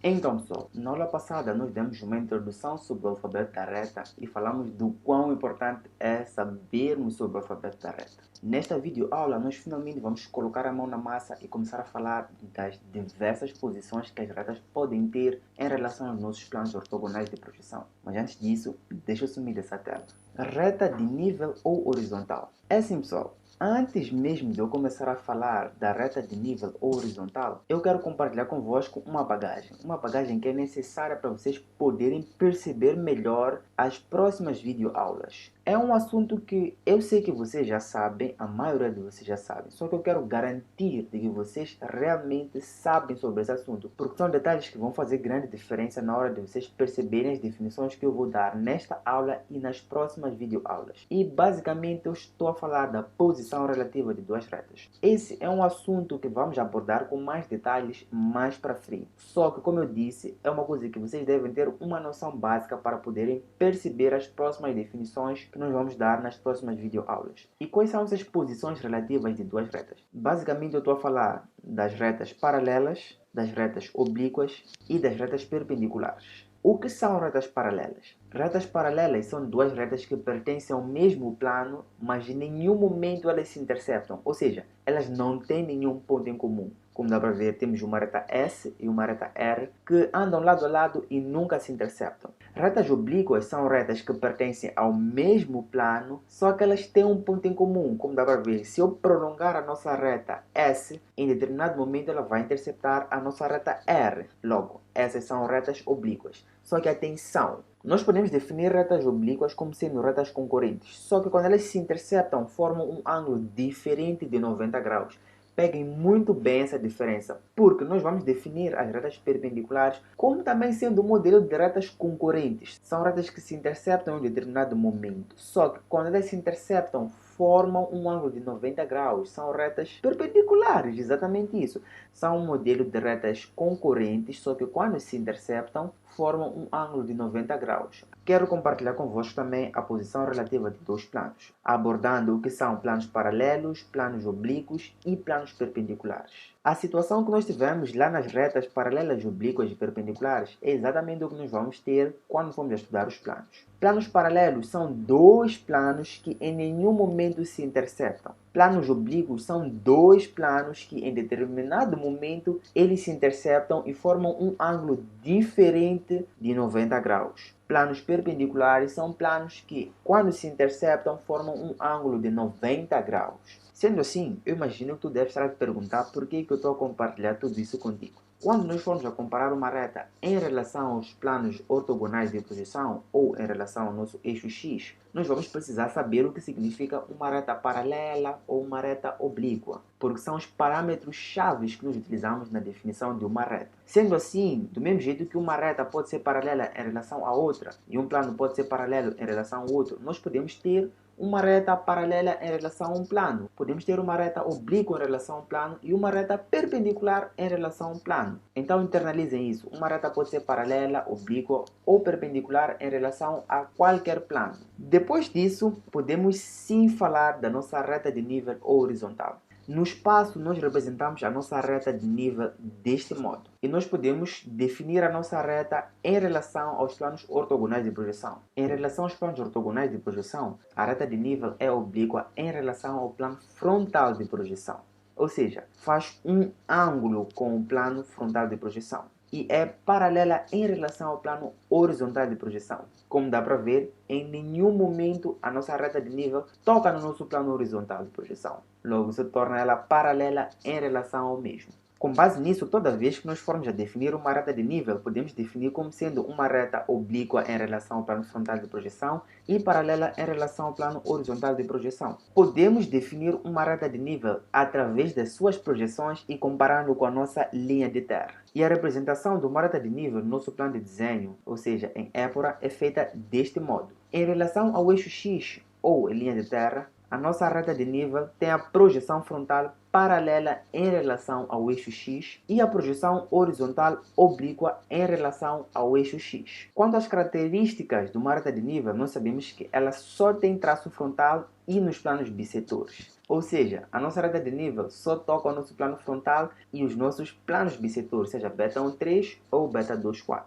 Então, pessoal, na aula passada nós demos uma introdução sobre o alfabeto da reta e falamos do quão importante é sabermos sobre o alfabeto da reta. Nesta videoaula, nós finalmente vamos colocar a mão na massa e começar a falar das diversas posições que as retas podem ter em relação aos nossos planos ortogonais de projeção. Mas antes disso, deixa eu sumir dessa tela. Reta de nível ou horizontal. É assim, pessoal. Antes mesmo de eu começar a falar da reta de nível ou horizontal, eu quero compartilhar convosco uma bagagem que é necessária para vocês poderem perceber melhor as próximas videoaulas. É um assunto que eu sei que vocês já sabem, a maioria de vocês já sabem, só que eu quero garantir de que vocês realmente sabem sobre esse assunto, porque são detalhes que vão fazer grande diferença na hora de vocês perceberem as definições que eu vou dar nesta aula e nas próximas videoaulas. E basicamente eu estou a falar da posição relativa de duas retas. Esse é um assunto que vamos abordar com mais detalhes mais para frente. Só que, como eu disse, é uma coisa que vocês devem ter uma noção básica para poderem perceber as próximas definições que nós vamos dar nas próximas videoaulas. E quais são essas posições relativas de duas retas? Basicamente eu estou a falar das retas paralelas, das retas oblíquas e das retas perpendiculares. O que são retas paralelas? Retas paralelas são duas retas que pertencem ao mesmo plano, mas em nenhum momento elas se interceptam, ou seja, elas não têm nenhum ponto em comum. Como dá para ver, temos uma reta S e uma reta R que andam lado a lado e nunca se interceptam. Retas oblíquas são retas que pertencem ao mesmo plano, só que elas têm um ponto em comum. Como dá para ver, se eu prolongar a nossa reta S, em determinado momento ela vai interceptar a nossa reta R. Logo, essas são retas oblíquas. Só que atenção, nós podemos definir retas oblíquas como sendo retas concorrentes, só que quando elas se interceptam formam um ângulo diferente de 90 graus. Peguem muito bem essa diferença, porque nós vamos definir as retas perpendiculares como também sendo um modelo de retas concorrentes. São retas que se interceptam em um determinado momento, só que quando elas se interceptam formam um ângulo de 90 graus. São retas perpendiculares, exatamente isso. São um modelo de retas concorrentes, só que quando se interceptam formam um ângulo de 90 graus. Quero compartilhar convosco também a posição relativa de dois planos, abordando o que são planos paralelos, planos oblíquos e planos perpendiculares. A situação que nós tivemos lá nas retas paralelas, oblíquas e perpendiculares é exatamente o que nós vamos ter quando formos estudar os planos. Planos paralelos são dois planos que em nenhum momento se interceptam. Planos oblíquos são dois planos que em determinado momento eles se interceptam e formam um ângulo diferente de 90 graus. Planos perpendiculares são planos que, quando se interceptam, formam um ângulo de 90 graus. Sendo assim, eu imagino que tu deve estar a te perguntar por que eu estou a compartilhar tudo isso contigo. Quando nós formos a comparar uma reta em relação aos planos ortogonais de projeção ou em relação ao nosso eixo X, nós vamos precisar saber o que significa uma reta paralela ou uma reta oblíqua, porque são os parâmetros chaves que nós utilizamos na definição de uma reta. Sendo assim, do mesmo jeito que uma reta pode ser paralela em relação a outra e um plano pode ser paralelo em relação ao outro, nós podemos ter uma reta paralela em relação a um plano. Podemos ter uma reta oblíqua em relação a um plano e uma reta perpendicular em relação a um plano. Então internalizem isso. Uma reta pode ser paralela, oblíqua ou perpendicular em relação a qualquer plano. Depois disso, podemos sim falar da nossa reta de nível ou horizontal. No espaço, nós representamos a nossa reta de nível deste modo. E nós podemos definir a nossa reta em relação aos planos ortogonais de projeção. Em relação aos planos ortogonais de projeção, a reta de nível é oblíqua em relação ao plano frontal de projeção. Ou seja, faz um ângulo com o plano frontal de projeção. E é paralela em relação ao plano horizontal de projeção. Como dá para ver, em nenhum momento a nossa reta de nível toca no nosso plano horizontal de projeção. Logo, se torna ela paralela em relação ao mesmo. Com base nisso, toda vez que nós formos a definir uma reta de nível, podemos definir como sendo uma reta oblíqua em relação ao plano frontal de projeção e paralela em relação ao plano horizontal de projeção. Podemos definir uma reta de nível através das suas projeções e comparando com a nossa linha de terra. E a representação de uma reta de nível no nosso plano de desenho, ou seja, em épora, é feita deste modo. Em relação ao eixo X ou linha de terra, a nossa reta de nível tem a projeção frontal paralela em relação ao eixo X e a projeção horizontal oblíqua em relação ao eixo X. Quanto às características de uma reta de nível, nós sabemos que ela só tem traço frontal e nos planos bissetores. Ou seja, a nossa reta de nível só toca o nosso plano frontal e os nossos planos bissetores, seja beta 1,3 ou beta 2,4.